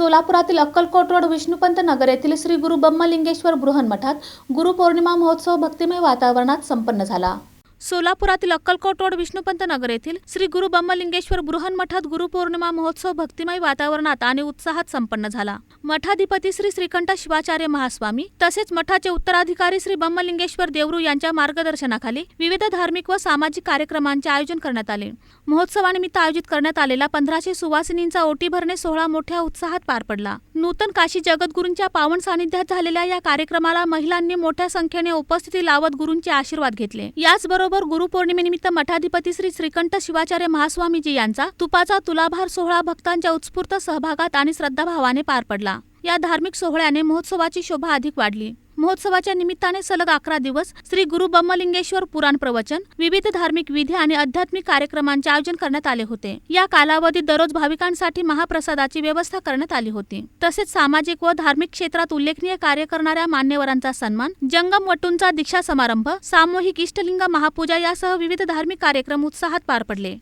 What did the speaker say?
सोलापुरातील Akkalkot road Vishnupant नगर येथील श्री गुरु ब्रह्मलिंगेश्वर बृहन्मठात गुरुपौर्णिमा महोत्सव भक्तिमय वातावरणात संपन्न झाला। सोलापुरातील अक्कलकोट रोड विष्णुपंत नगर येथील श्री गुरु ब्रह्मलिंगेश्वर बृहन्मठात गुरुपौर्णिमा महोत्सव भक्तिमय वातावरणात आणि उत्साहात संपन्न झाला। मठाधिपती श्री श्रीकंठ शिवाचार्य महास्वामी तसेच मठाचे उत्तराधिकारी श्री ब्रह्मलिंगेश्वर देवरू यांच्या मार्गदर्शनाखाली विविध धार्मिक व सामाजिक कार्यक्रमांचे आयोजन करण्यात आले। महोत्सवानिमित्त आयोजित करण्यात आलेला 1500 सुवासिनींचा ओटी भरणे सोहळा मोठ्या उत्साहात पार पडला। नूतन काशी जगद्गुरूंच्या पावन सानिध्यात झालेल्या या कार्यक्रमाला महिलांनी मोठ्या संख्येने उपस्थिती लावत गुरूंचे आशीर्वाद घेतले। याचबरोबर गुरुपौर्णिमेनिमित्त मठाधिपती श्री श्रीकंठ शिवाचार्य महास्वामीजी यांचा तुपाचा तुलाभार सोहळा भक्तांच्या उत्स्फूर्त सहभागात आणि श्रद्धाभावाने पार पडला। या धार्मिक सोहळ्याने महोत्सवाची शोभा अधिक वाढली। महोत्सवाच्या निमित्ताने सलग 11 दिवस श्री गुरु ब्रह्मलिंगेश्वर पुराण प्रवचन, विविध धार्मिक विधी आणि आध्यात्मिक कार्यक्रमांचे आयोजन करण्यात आले होते। या कालावधीत दररोज भाविकांसाठी महाप्रसादाची व्यवस्था करण्यात आली होती। तसेच सामाजिक व धार्मिक क्षेत्रात उल्लेखनीय कार्य करणाऱ्या मान्यवरांचा सन्मान, जंगम वटूंचा दीक्षा समारंभ, सामूहिक इष्टलिंग महापूजा यासह विविध धार्मिक कार्यक्रम उत्साहात पार पडले।